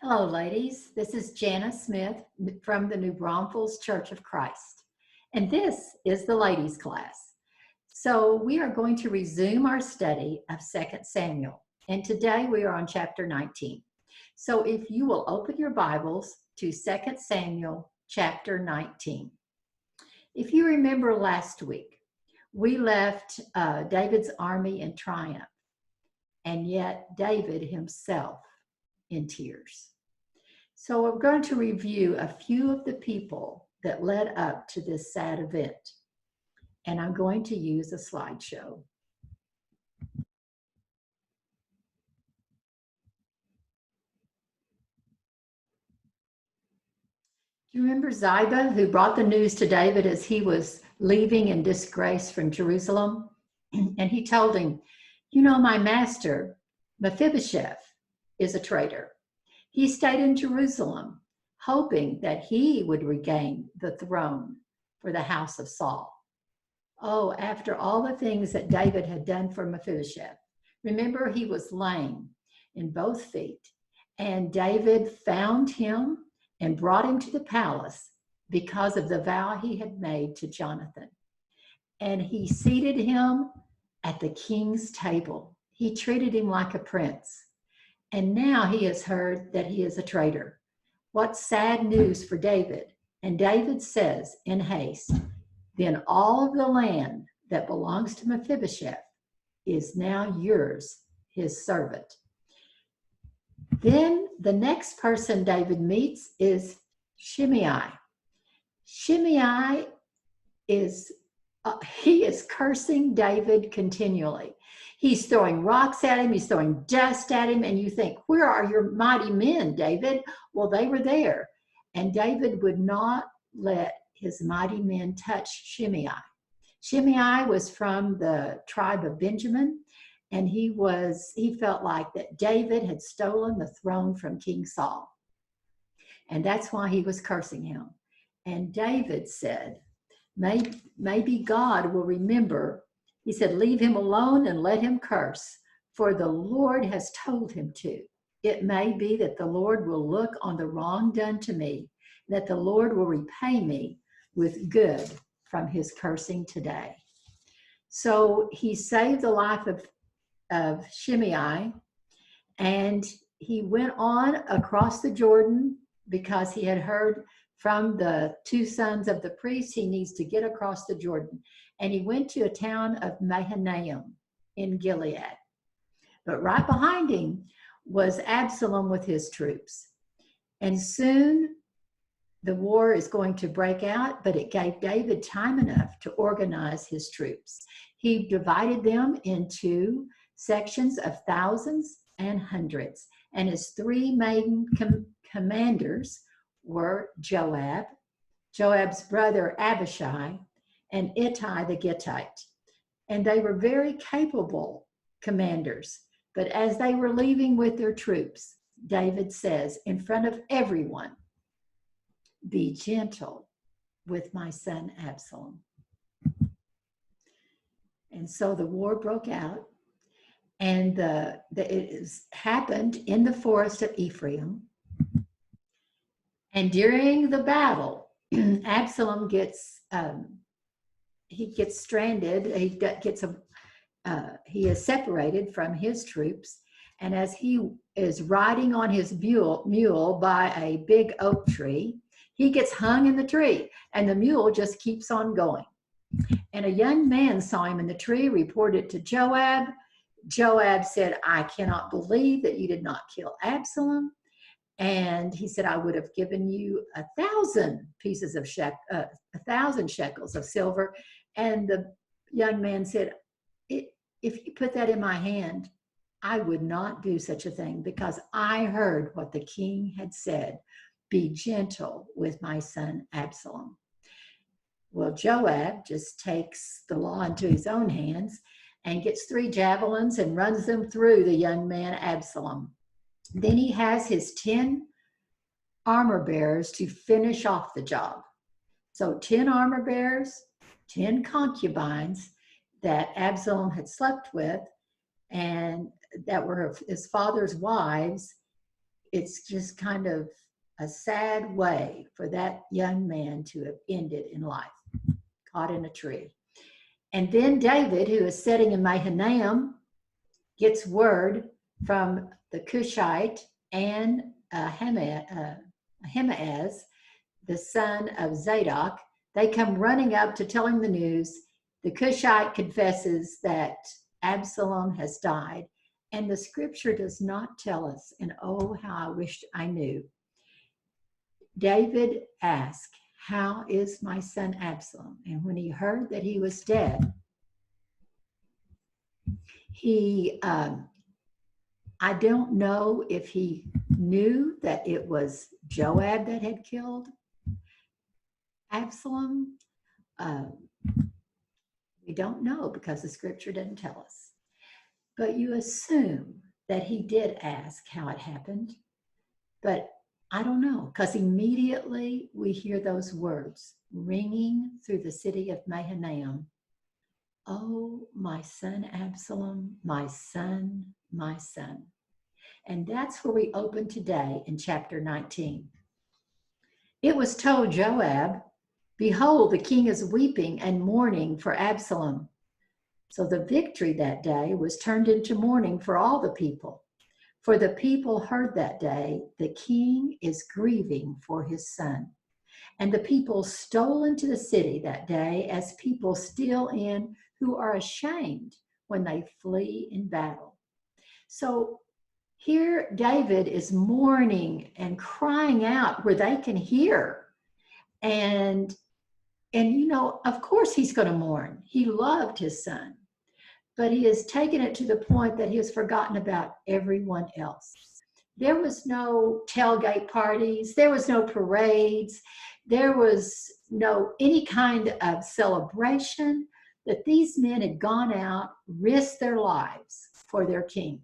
Hello, ladies. This is Jana Smith from the New Braunfels Church of Christ. And this is the ladies' class. So we are going to resume our study of 2 Samuel. And today we are on chapter 19. So if you will open your Bibles to 2 Samuel chapter 19. If you remember last week, we left David's army in triumph, and yet David himself in tears. So we're going to review a few of the people that led up to this sad event. And I'm going to use a slideshow. Do you remember Ziba, who brought the news to David as he was leaving in disgrace from Jerusalem? And he told him, you know, my master, Mephibosheth, is a traitor. He stayed in Jerusalem, hoping that he would regain the throne for the house of Saul. Oh, after all the things that David had done for Mephibosheth. Remember, he was lame in both feet, and David found him and brought him to the palace because of the vow he had made to Jonathan. And he seated him at the king's table. He treated him like a prince. And now he has heard that he is a traitor. What sad news for David. And David says in haste, then all of the land that belongs to Mephibosheth is now yours, his servant. Then the next person David meets is Shimei. Shimei is cursing David continually. He's throwing rocks at him, he's throwing dust at him, and you think, where are your mighty men, David? Well, they were there. And David would not let his mighty men touch Shimei. Shimei was from the tribe of Benjamin, and he felt like that David had stolen the throne from King Saul. And that's why he was cursing him. And David said, maybe God will remember. He said, leave him alone and let him curse, for the Lord has told him to. It may be that the Lord will look on the wrong done to me, that the Lord will repay me with good from his cursing today. So he saved the life of Shimei, and he went on across the Jordan because he had heard from the two sons of the priest he needs to get across the Jordan. And he went to a town of Mahanaim in Gilead. But right behind him was Absalom with his troops. And soon the war is going to break out, but it gave David time enough to organize his troops. He divided them into sections of thousands and hundreds. And his three main commanders were Joab, Joab's brother Abishai, and Ittai the Gittite. And they were very capable commanders. But as they were leaving with their troops, David says in front of everyone, be gentle with my son Absalom. And so the war broke out, and it happened in the forest of Ephraim. And during the battle, Absalom gets stranded. He is separated from his troops, and as he is riding on his mule by a big oak tree, he gets hung in the tree, and the mule just keeps on going. And a young man saw him in the tree, reported to Joab. Joab said, I cannot believe that you did not kill Absalom. And he said, I would have given you 1,000 shekels of silver. And the young man said, if you put that in my hand, I would not do such a thing, because I heard what the king had said, be gentle with my son Absalom. Well, Joab just takes the law into his own hands and gets 3 javelins and runs them through the young man Absalom. Then he has his 10 armor bearers to finish off the job. So 10 armor bearers, 10 concubines that Absalom had slept with, and that were his father's wives, it's just kind of a sad way for that young man to have ended in life, caught in a tree. And then David, who is sitting in Mahanaim, gets word from the Cushite and Ahimaaz, the son of Zadok. They come running up to tell him the news. The Cushite confesses that Absalom has died, and the scripture does not tell us, and oh, how I wished I knew. David asked, "How is my son Absalom?" And when he heard that he was dead, he, I don't know if he knew that it was Joab that had killed Absalom. We don't know because the scripture doesn't tell us. But you assume that he did ask how it happened. But I don't know, because immediately we hear those words ringing through the city of Mahanaim. "Oh, my son Absalom, my son, my son." And that's where we open today in chapter 19. It was told Joab, "Behold, the king is weeping and mourning for Absalom." So the victory that day was turned into mourning for all the people. For the people heard that day, "The king is grieving for his son." And the people stole into the city that day as people steal in who are ashamed when they flee in battle. So here David is mourning and crying out where they can hear. And you know, of course he's going to mourn. He loved his son. But he has taken it to the point that he has forgotten about everyone else. There was no tailgate parties. There was no parades. There was no any kind of celebration that these men had gone out, risked their lives for their king.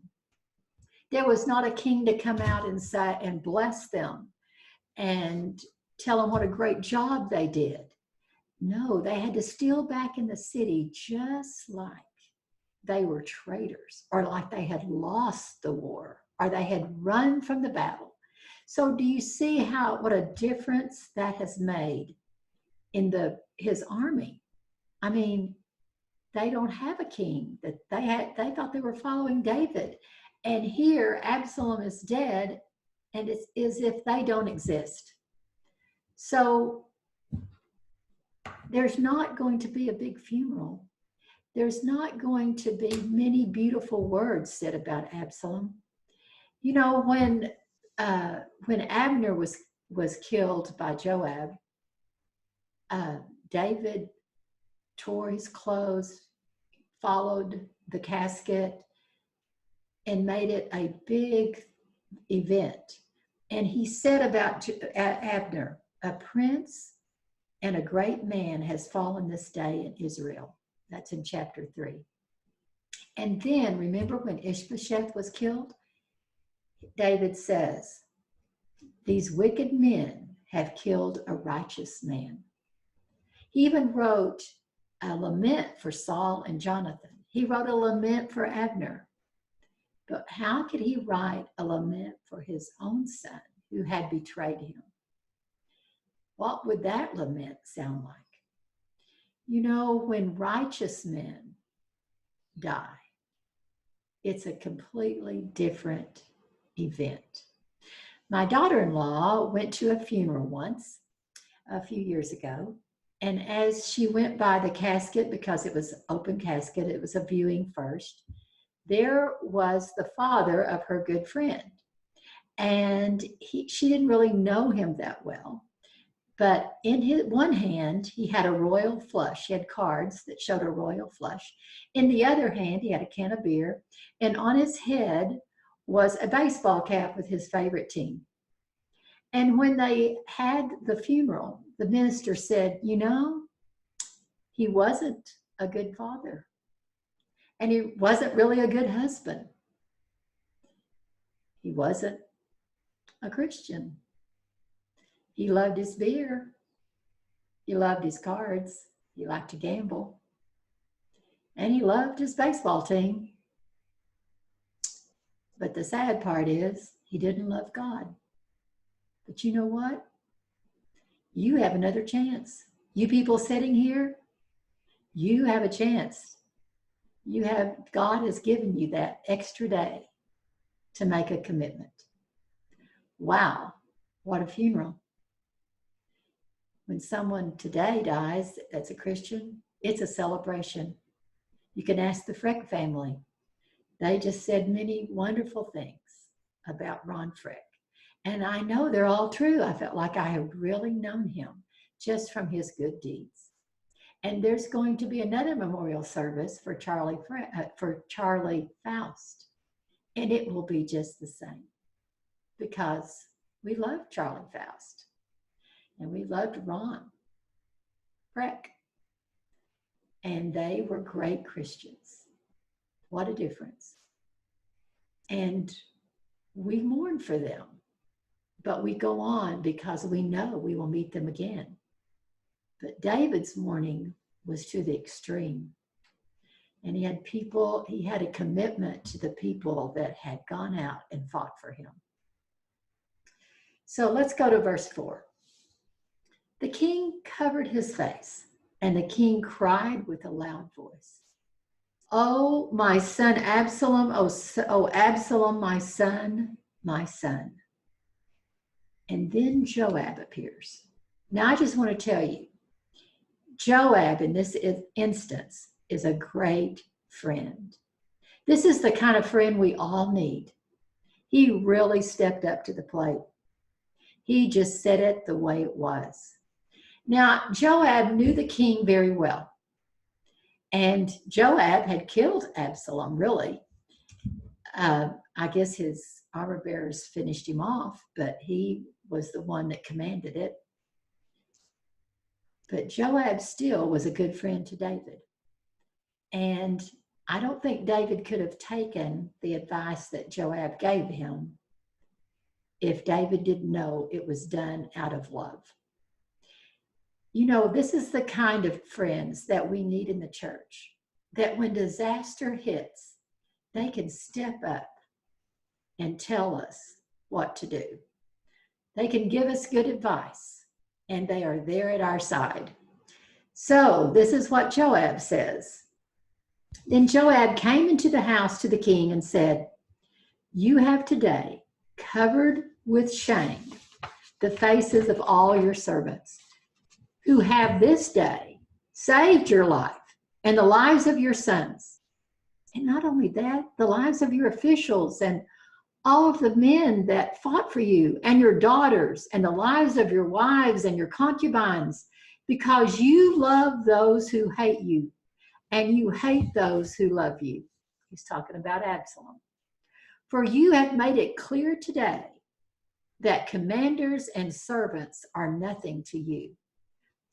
There was not a king to come out and say and bless them and tell them what a great job they did. No, they had to steal back in the city just like they were traitors, or like they had lost the war, or they had run from the battle. So do you see what a difference that has made in his army? I mean, they don't have a king. That they thought they were following David. And here Absalom is dead, and it's as if they don't exist. So there's not going to be a big funeral. There's not going to be many beautiful words said about Absalom. You know, when Abner was killed by Joab, David tore his clothes, followed the casket, and made it a big event. And he said about Abner, "A prince and a great man has fallen this day in Israel." That's in chapter 3. And then, remember when Ishbosheth was killed? David says, "These wicked men have killed a righteous man." He even wrote a lament for Saul and Jonathan. He wrote a lament for Abner. But how could he write a lament for his own son who had betrayed him? What would that lament sound like? You know, when righteous men die, it's a completely different event. My daughter-in-law went to a funeral once, a few years ago, and as she went by the casket, because it was open casket, it was a viewing first, there was the father of her good friend. And she didn't really know him that well. But in his one hand, he had a royal flush. He had cards that showed a royal flush. In the other hand, he had a can of beer. And on his head was a baseball cap with his favorite team. And when they had the funeral, the minister said, "You know, he wasn't a good father. And he wasn't really a good husband. He wasn't a Christian. He loved his beer. He loved his cards. He liked to gamble. And he loved his baseball team. But the sad part is He didn't love God. But you know what? You have another chance. You people sitting here, you have a chance. God has given you that extra day to make a commitment. Wow, what a funeral. When someone today dies that's a Christian, it's a celebration. You can ask the Freck family. They just said many wonderful things about Ron Freck. And I know they're all true. I felt like I had really known him just from his good deeds. And there's going to be another memorial service for Charlie Faust. And it will be just the same because we love Charlie Faust and we loved Ron Freck. And they were great Christians. What a difference. And we mourn for them, but we go on because we know we will meet them again. But David's mourning was to the extreme. And he had a commitment to the people that had gone out and fought for him. So let's go to verse 4. The king covered his face, and the king cried with a loud voice, "Oh, my son Absalom, oh Absalom, my son, my son." And then Joab appears. Now I just want to tell you, Joab in this instance is a great friend. This is the kind of friend we all need. He really stepped up to the plate. He just said it the way it was. Now, Joab knew the king very well. And Joab had killed Absalom, really. I guess his armor bearers finished him off, but he was the one that commanded it. But Joab still was a good friend to David. And I don't think David could have taken the advice that Joab gave him if David didn't know it was done out of love. You know, this is the kind of friends that we need in the church, that when disaster hits, they can step up and tell us what to do. They can give us good advice, and they are there at our side. So this is what Joab says. Then Joab came into the house to the king and said, "You have today covered with shame the faces of all your servants who have this day saved your life and the lives of your sons. And not only that, the lives of your officials and all of the men that fought for you and your daughters and the lives of your wives and your concubines, because you love those who hate you and you hate those who love you." He's talking about Absalom. "For you have made it clear today that commanders and servants are nothing to you.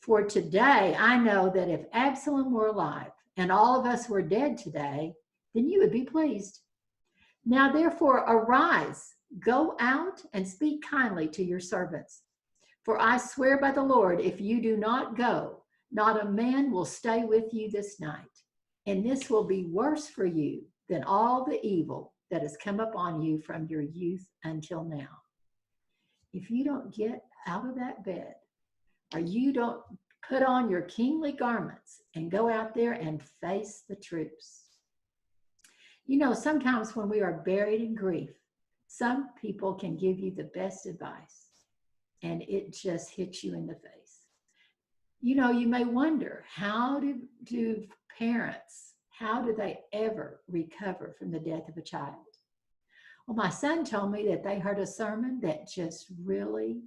For today I know that if Absalom were alive and all of us were dead today, then you would be pleased. Now therefore arise, go out and speak kindly to your servants. For I swear by the Lord, if you do not go, not a man will stay with you this night. And this will be worse for you than all the evil that has come upon you from your youth until now." If you don't get out of that bed, or you don't put on your kingly garments and go out there and face the troops. You know, sometimes when we are buried in grief, some people can give you the best advice and it just hits you in the face. You know, you may wonder, how do parents, how do they ever recover from the death of a child? Well, my son told me that they heard a sermon that just really,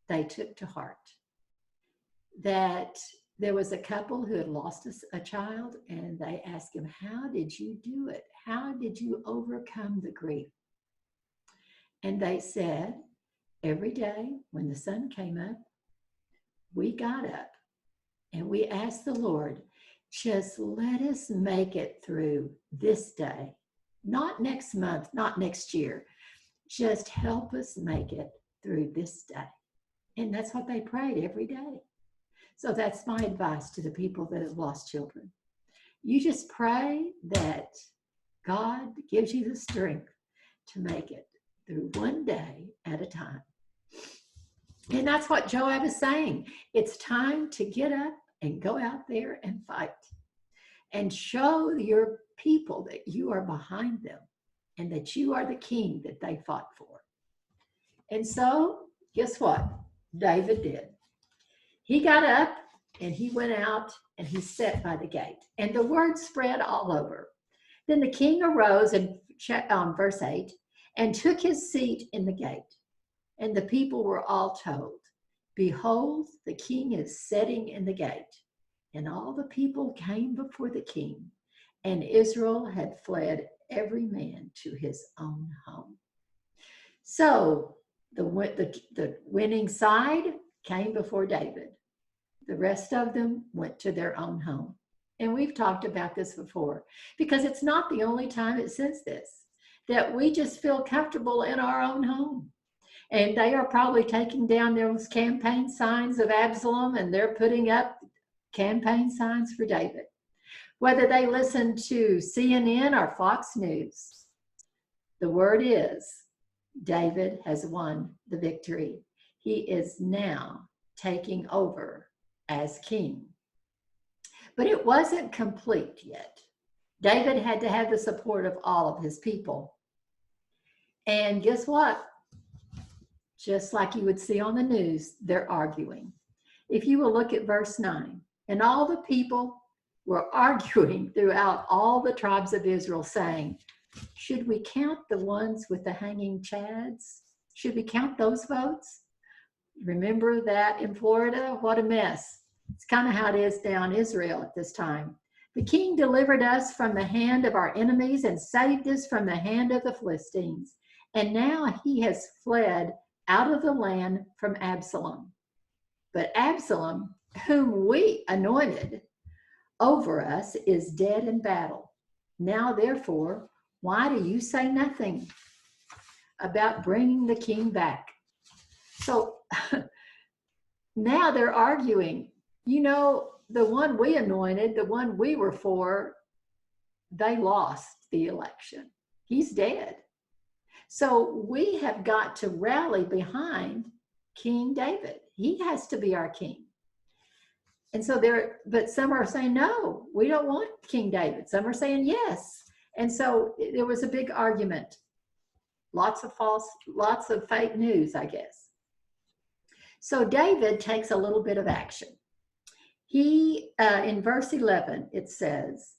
they took to heart. That there was a couple who had lost a child, and they asked him, "How did you do it? How did you overcome the grief?" And they said, "Every day when the sun came up, we got up and we asked the Lord, just let us make it through this day. Not next month, not next year. Just help us make it through this day." And that's what they prayed every day. So that's my advice to the people that have lost children. You just pray that God gives you the strength to make it through one day at a time. And that's what Joab is saying. It's time to get up and go out there and fight and show your people that you are behind them and that you are the king that they fought for. And so, guess what? David did. He got up and he went out and he sat by the gate. And the word spread all over. Then the king arose in verse 8 and took his seat in the gate. And the people were all told, behold, the king is sitting in the gate. And all the people came before the king, and Israel had fled every man to his own home. So the winning side came before David. The rest of them went to their own home. And we've talked about this before, because it's not the only time it says this, that we just feel comfortable in our own home. And they are probably taking down those campaign signs of Absalom, and they're putting up campaign signs for David. Whether they listen to CNN or Fox News, the word is David has won the victory. He is now taking over as king. But it wasn't complete yet. David had to have the support of all of his people. And guess what? Just like you would see on the news, they're arguing. If you will look at verse 9, and all the people were arguing throughout all the tribes of Israel, saying, should we count the ones with the hanging chads? Should we count those votes? Remember that in Florida? What a mess. It's kind of how it is down Israel at this time. The king delivered us from the hand of our enemies and saved us from the hand of the Philistines. And now he has fled out of the land from Absalom. But Absalom, whom we anointed over us, is dead in battle. Now, therefore, why do you say nothing about bringing the king back? So now they're arguing, you know, the one we anointed, the one we were for, they lost the election. He's dead. So we have got to rally behind King David. He has to be our king. And so but some are saying, no, we don't want King David. Some are saying yes. And so there was a big argument. Lots of fake news, I guess. So David takes a little bit of action. He, in verse 11, it says,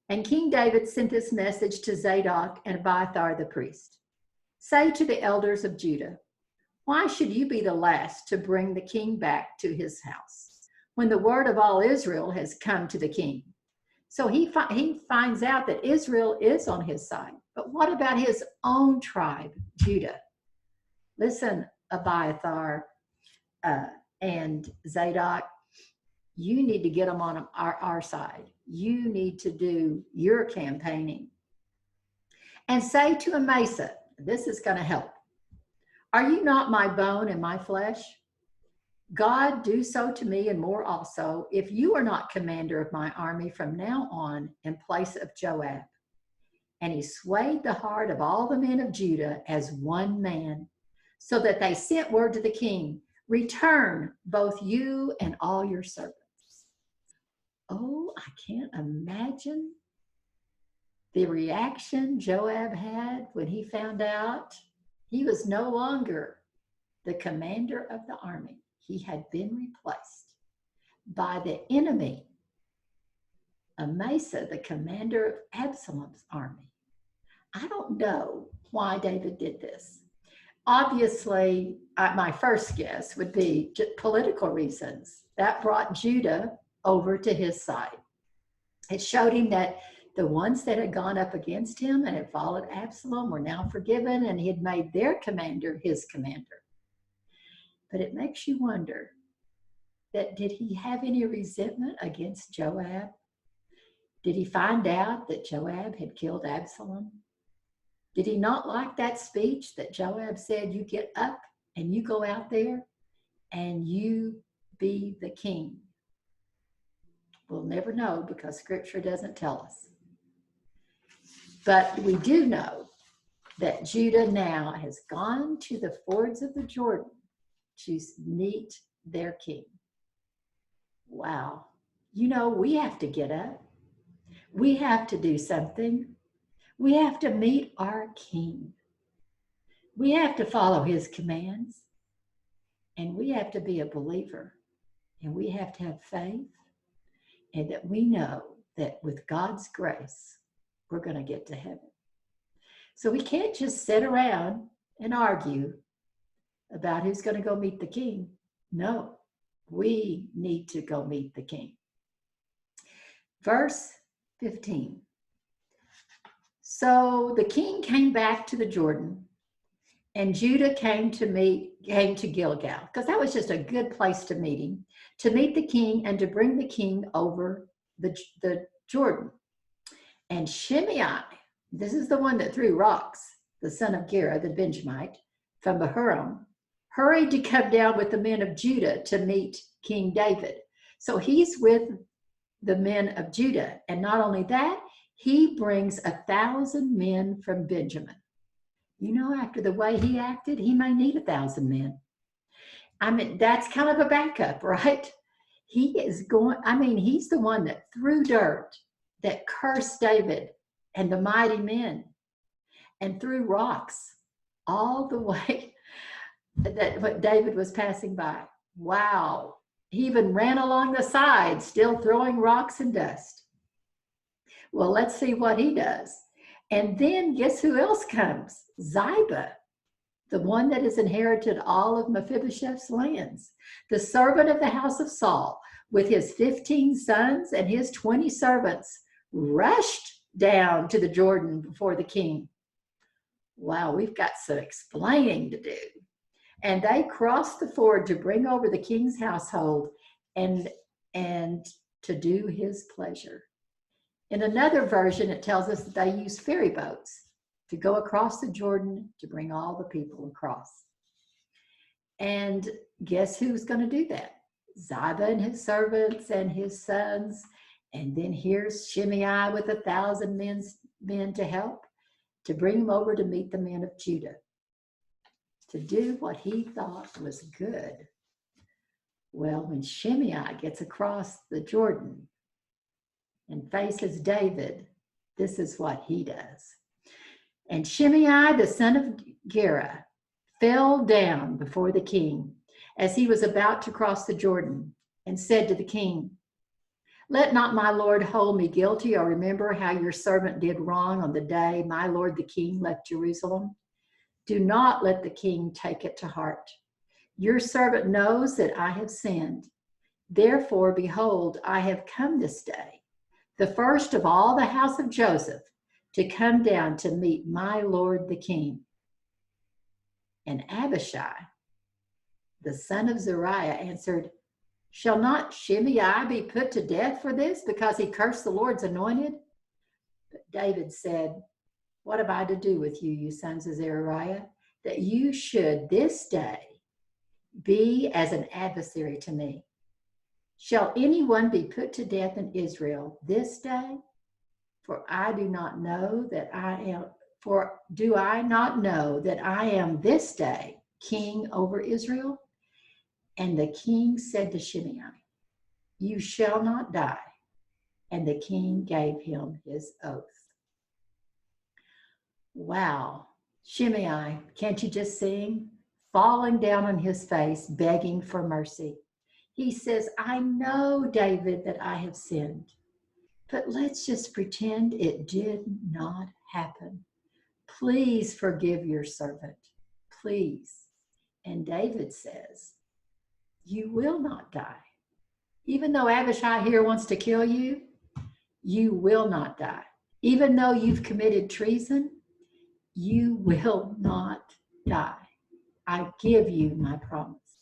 and King David sent this message to Zadok and Abiathar the priest. Say to the elders of Judah, why should you be the last to bring the king back to his house when the word of all Israel has come to the king? So he finds out that Israel is on his side. But what about his own tribe, Judah? Listen, Abiathar and Zadok, you need to get them on our side. You need to do your campaigning. And say to Amasa, this is going to help. Are you not my bone and my flesh? God, do so to me and more also, if you are not commander of my army from now on in place of Joab. And he swayed the heart of all the men of Judah as one man, so that they sent word to the king, return both you and all your servants. Oh, I can't imagine the reaction Joab had when he found out he was no longer the commander of the army. He had been replaced by the enemy, Amasa, the commander of Absalom's army. I don't know why David did this. Obviously, my first guess would be political reasons. That brought Judah over to his side. It showed him that the ones that had gone up against him and had followed Absalom were now forgiven, and he had made their commander his commander. But it makes you wonder that did he have any resentment against Joab? Did he find out that Joab had killed Absalom? Did he not like that speech that Joab said, you get up and you go out there and you be the king? We'll never know because scripture doesn't tell us. But we do know that Judah now has gone to the fords of the Jordan to meet their king. Wow. You know, we have to get up. We have to do something. We have to meet our king. We have to follow his commands. And we have to be a believer. And we have to have faith. And that we know that with God's grace, we're going to get to heaven. So we can't just sit around and argue about who's going to go meet the king. No, we need to go meet the king. Verse 15. So the king came back to the Jordan, and Judah came to Gilgal, because that was just a good place to meet him, to meet the king and to bring the king over the Jordan. And Shimei, this is the one that threw rocks, the son of Gera, the Benjamite, from Bahurim, hurried to come down with the men of Judah to meet King David. So he's with the men of Judah. And not only that, he brings 1,000 men from Benjamin. You know, after the way he acted, he may need 1,000 men. I mean, that's kind of a backup, right? He's the one that threw dirt, that cursed David and the mighty men, and threw rocks all the way that what David was passing by. Wow. He even ran along the side, still throwing rocks and dust. Well, let's see what he does. And then guess who else comes? Ziba, the one that has inherited all of Mephibosheth's lands, the servant of the house of Saul, with his 15 sons and his 20 servants, rushed down to the Jordan before the king. Wow, we've got some explaining to do. And they crossed the ford to bring over the king's household and to do his pleasure. In another version, it tells us that they used ferry boats to go across the Jordan to bring all the people across. And guess who's going to do that? Ziba and his servants and his sons. And then here's Shimei with 1,000 men to help, to bring him over to meet the men of Judah, to do what he thought was good. Well, when Shimei gets across the Jordan and faces David, this is what he does. And Shimei, the son of Gera, fell down before the king as he was about to cross the Jordan, and said to the king, "Let not my lord hold me guilty, or remember how your servant did wrong on the day my lord the king left Jerusalem. Do not let the king take it to heart. Your servant knows that I have sinned. Therefore, behold, I have come this day, the first of all the house of Joseph, to come down to meet my lord the king." And Abishai, the son of Zeruiah, answered, "Shall not Shimei be put to death for this, because he cursed the Lord's anointed?" But David said, "What have I to do with you, you sons of Zeruiah, that you should this day be as an adversary to me? Shall anyone be put to death in Israel this day? For do I not know that I am this day king over Israel?" And the king said to Shimei, "You shall not die." And the king gave him his oath. Wow. Shimei, can't you just see him? Falling down on his face, begging for mercy. He says, "I know, David, that I have sinned, but let's just pretend it did not happen. Please forgive your servant, please." And David says, "You will not die. Even though Abishai here wants to kill you, you will not die. Even though you've committed treason, you will not die. I give you my promise."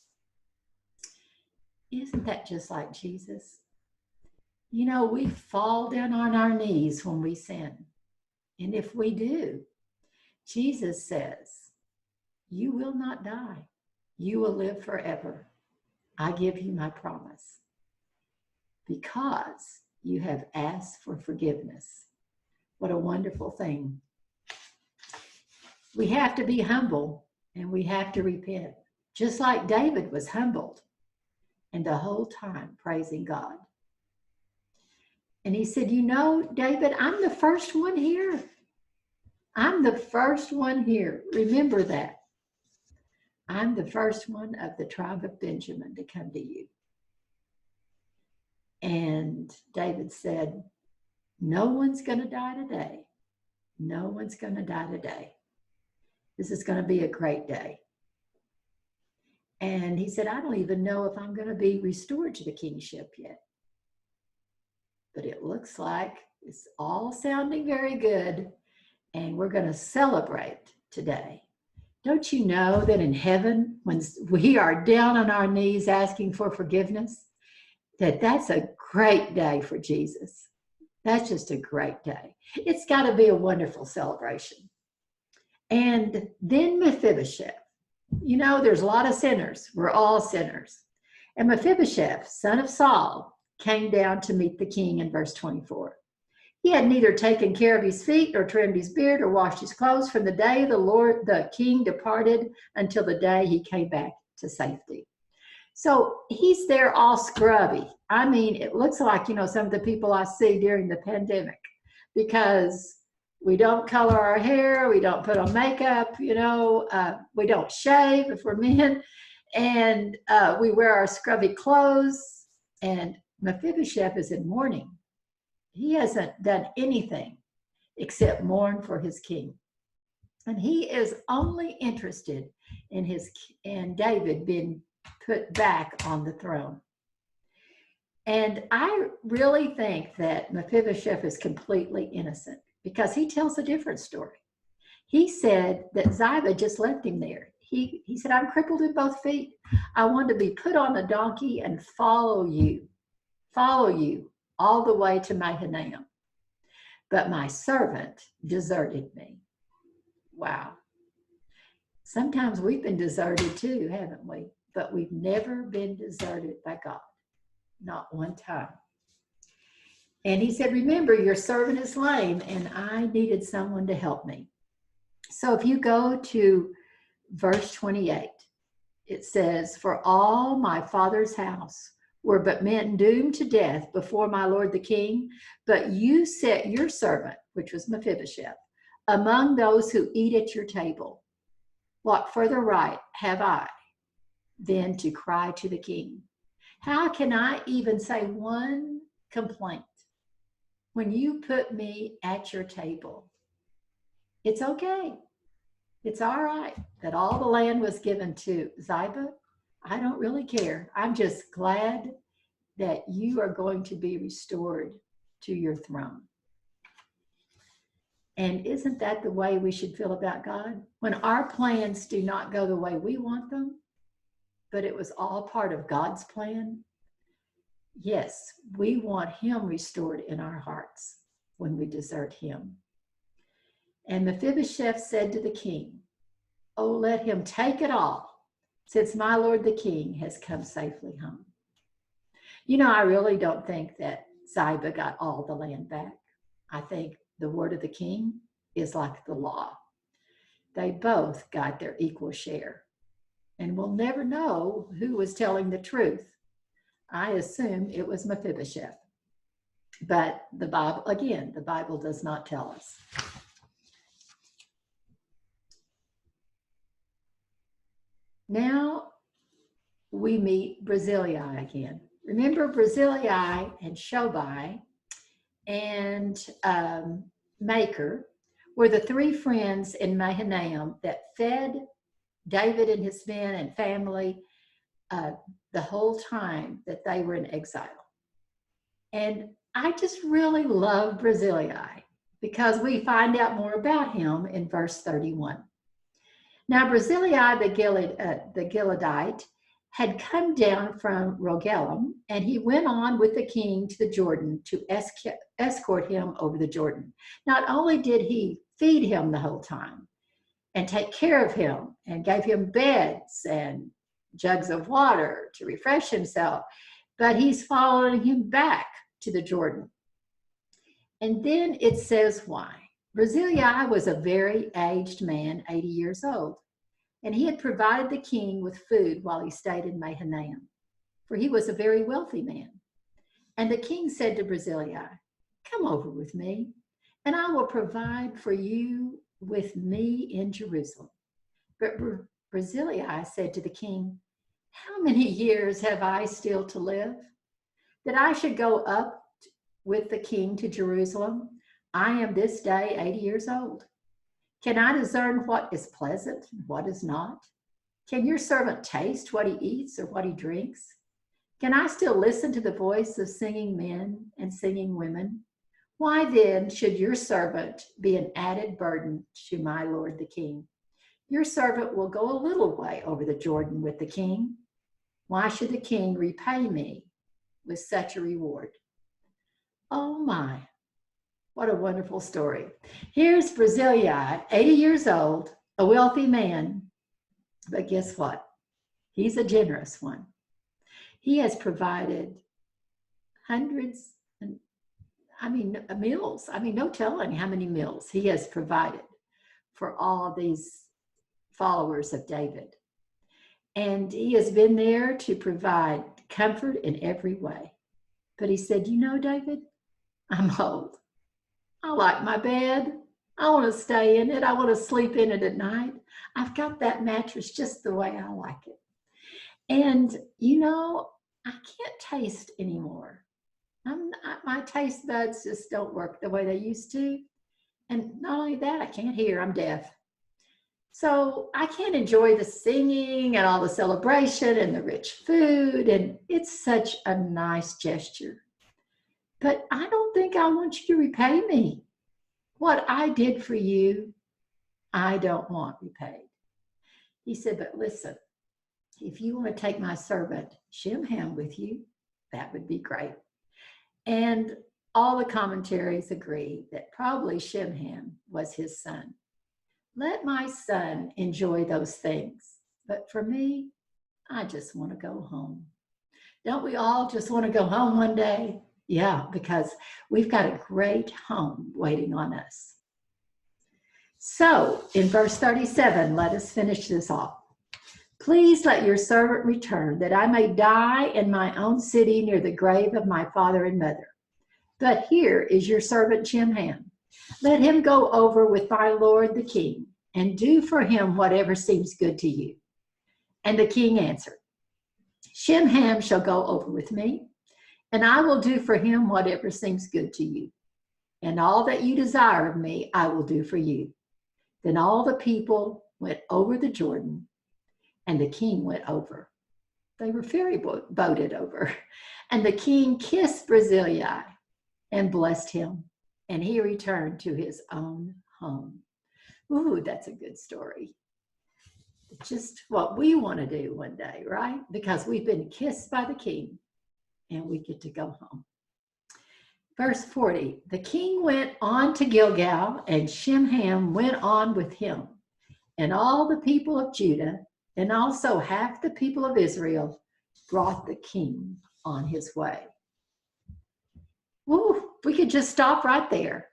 Isn't that just like Jesus? You know, we fall down on our knees when we sin. And if we do, Jesus says, "You will not die. You will live forever. I give you my promise." Because you have asked for forgiveness. What a wonderful thing. We have to be humble and we have to repent, just like David was humbled and the whole time praising God. And he said, you know, David, I'm the first one here. I'm the first one here. Remember that. I'm the first one of the tribe of Benjamin to come to you. And David said, no one's going to die today. No one's going to die today. This is going to be a great day. And he said, I don't even know if I'm going to be restored to the kingship yet. But it looks like it's all sounding very good. And we're going to celebrate today. Don't you know that in heaven, when we are down on our knees asking for forgiveness, that's a great day for Jesus. That's just a great day. It's got to be a wonderful celebration. And then Mephibosheth. You know, there's a lot of sinners. We're all sinners. And Mephibosheth, son of Saul, came down to meet the king in verse 24. He had neither taken care of his feet, nor trimmed his beard, or washed his clothes from the day the king departed until the day he came back to safety. So he's there all scrubby. I mean, it looks like, you know, some of the people I see during the pandemic, because we don't color our hair, we don't put on makeup, you know, we don't shave if we're men, and we wear our scrubby clothes. And Mephibosheth is in mourning. He hasn't done anything except mourn for his king. And he is only interested in David being put back on the throne. And I really think that Mephibosheth is completely innocent, because he tells a different story. He said that Ziba just left him there. He said, I'm crippled in both feet. I want to be put on a donkey and follow you all the way to Mahanaim. But my servant deserted me. Wow. Sometimes we've been deserted too, haven't we? But we've never been deserted by God. Not one time. And he said, remember, your servant is lame, and I needed someone to help me. So if you go to verse 28, it says, for all my father's house were but men doomed to death before my lord the king, but you set your servant, which was Mephibosheth, among those who eat at your table. What further right have I than to cry to the king? How can I even say one complaint when you put me at your table? It's okay. It's all right that all the land was given to Ziba. I don't really care. I'm just glad that you are going to be restored to your throne. And isn't that the way we should feel about God? When our plans do not go the way we want them, but it was all part of God's plan, yes, we want him restored in our hearts when we desert him. And Mephibosheth said to the king, oh, let him take it all, since my lord the king has come safely home. You know, I really don't think that Ziba got all the land back. I think the word of the king is like the law. They both got their equal share. And we'll never know who was telling the truth. I assume it was Mephibosheth. But the Bible, again, the Bible does not tell us. Now we meet Barzillai again. Remember, Barzillai and Shobai and Maker were the three friends in Mahanaim that fed David and his men and family the whole time that they were in exile. And I just really love Barzillai because we find out more about him in verse 31. Now, Barzillai the Gileadite had come down from Rogelim, and he went on with the king to the Jordan to escort him over the Jordan. Not only did he feed him the whole time and take care of him and gave him beds and jugs of water to refresh himself, but he's following him back to the Jordan. And then it says why. Barzillai was a very aged man, 80 years old, and he had provided the king with food while he stayed in Mahanaim, for he was a very wealthy man. And the king said to Barzillai, "Come over with me, and I will provide for you with me in Jerusalem." But Barzillai said to the king, "How many years have I still to live, that I should go up with the king to Jerusalem? I am this day 80 years old. Can I discern what is pleasant and what is not? Can your servant taste what he eats or what he drinks? Can I still listen to the voice of singing men and singing women? Why then should your servant be an added burden to my lord the king? Your servant will go a little way over the Jordan with the king. Why should the king repay me with such a reward?" Oh my, what a wonderful story. Here's Barzillai, 80 years old, a wealthy man, but guess what? He's a generous one. He has provided hundreds, meals. No telling how many meals he has provided for all of these followers of David. And he has been there to provide comfort in every way. But he said, "You know, David, I'm old. I like my bed. I want to stay in it. I want to sleep in it at night. I've got that mattress just the way I like it. And, I can't taste anymore. My taste buds just don't work the way they used to. And not only that, I can't hear. I'm deaf. So I can't enjoy the singing and all the celebration and the rich food. And it's such a nice gesture. But I don't think I want you to repay me. What I did for you, I don't want repaid." He said, "But listen, if you want to take my servant Shimham with you, that would be great." And all the commentaries agree that probably Shimham was his son. Let my son enjoy those things. But for me, I just want to go home. Don't we all just want to go home one day? Yeah, because we've got a great home waiting on us. So in verse 37, let us finish this off. "Please let your servant return, that I may die in my own city near the grave of my father and mother. But here is your servant Shimham. Let him go over with my lord the king, and do for him whatever seems good to you." And the king answered, "Shimham shall go over with me, and I will do for him whatever seems good to you. And all that you desire of me, I will do for you." Then all the people went over the Jordan, and the king went over. They were ferry boated over. And the king kissed Barzillai and blessed him, and he returned to his own home. Ooh, that's a good story. Just what we want to do one day, right? Because we've been kissed by the king, and we get to go home. Verse 40, "The king went on to Gilgal, and Shimham went on with him, and all the people of Judah, and also half the people of Israel, brought the king on his way." Woo, we could just stop right there.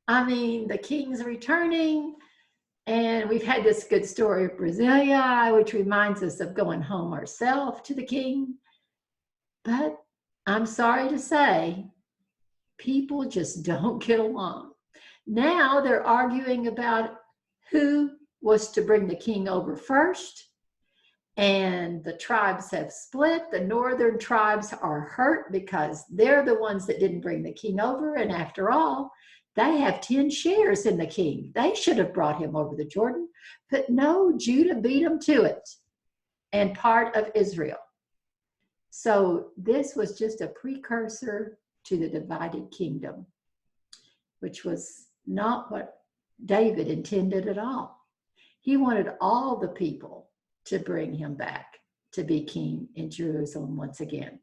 The king's returning, and we've had this good story of Barzillai, which reminds us of going home ourselves to the king. But I'm sorry to say, people just don't get along. Now they're arguing about who was to bring the king over first, and the tribes have split. The northern tribes are hurt because they're the ones that didn't bring the king over, and after all, they have 10 shares in the king. They should have brought him over the Jordan, but no, Judah beat them to it, and part of Israel. So this was just a precursor to the divided kingdom, which was not what David intended at all. He wanted all the people to bring him back to be king in Jerusalem once again.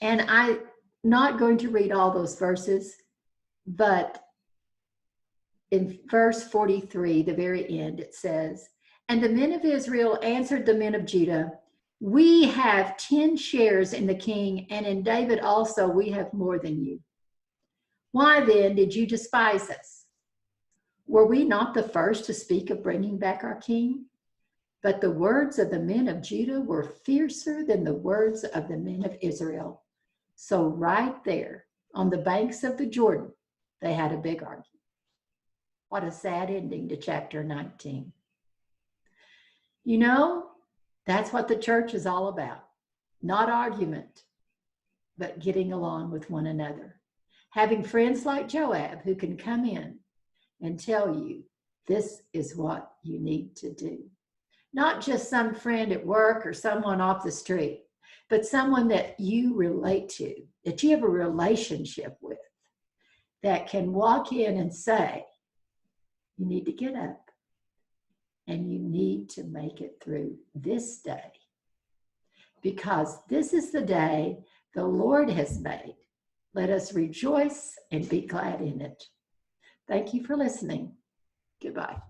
And I'm not going to read all those verses, but in verse 43, the very end, it says, "And the men of Israel answered the men of Judah, 'We have 10 shares in the king, and in David also we have more than you. Why then did you despise us? Were we not the first to speak of bringing back our king? But the words of the men of Judah were fiercer than the words of the men of Israel. So right there on the banks of the Jordan, they had a big argument. What a sad ending to chapter 19. You know, that's what the church is all about. Not argument, but getting along with one another. Having friends like Joab who can come in and tell you this is what you need to do. Not just some friend at work or someone off the street, but someone that you relate to, that you have a relationship with, that can walk in and say, you need to get up and you need to make it through this day, because this is the day the Lord has made. Let us rejoice and be glad in it. Thank you for listening. Goodbye.